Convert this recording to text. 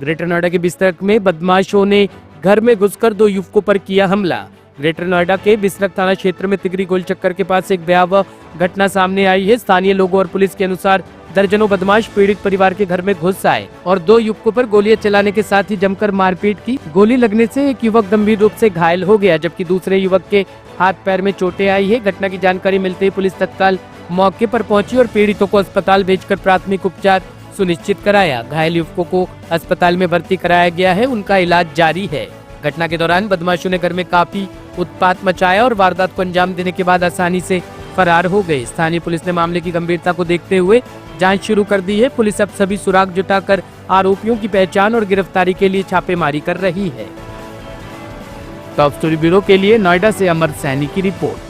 Greater Noida के बिस्तरक में बदमाशों ने घर में घुसकर 2 युवकों पर किया हमला। ग्रेटर नोएडा के बिस्तरक थाना क्षेत्र में तिगरी गोल चक्कर के पास एक भयावह घटना सामने आई है। स्थानीय लोगों और पुलिस के अनुसार दर्जनों बदमाश पीड़ित परिवार के घर में घुस आए और 2 युवकों पर गोलियां चलाने के साथ ही जमकर मारपीट की। गोली लगने से एक युवक गंभीर रूप से घायल हो गया, जबकि दूसरे युवक के हाथ पैर में चोटें आई है। घटना की जानकारी मिलते ही पुलिस तत्काल मौके पर पहुंची और पीड़ितों को अस्पताल भेजकर प्राथमिक उपचार सुनिश्चित कराया। घायल युवकों को अस्पताल में भर्ती कराया गया है, उनका इलाज जारी है। घटना के दौरान बदमाशों ने घर में काफी उत्पात मचाया और वारदात को अंजाम देने के बाद आसानी से फरार हो गए। स्थानीय पुलिस ने मामले की गंभीरता को देखते हुए जांच शुरू कर दी है। पुलिस अब सभी सुराग जुटाकर आरोपियों की पहचान और गिरफ्तारी के लिए छापेमारी कर रही है। टॉप स्टोरी ब्यूरो के लिए नोएडा से अमर सैनी की रिपोर्ट।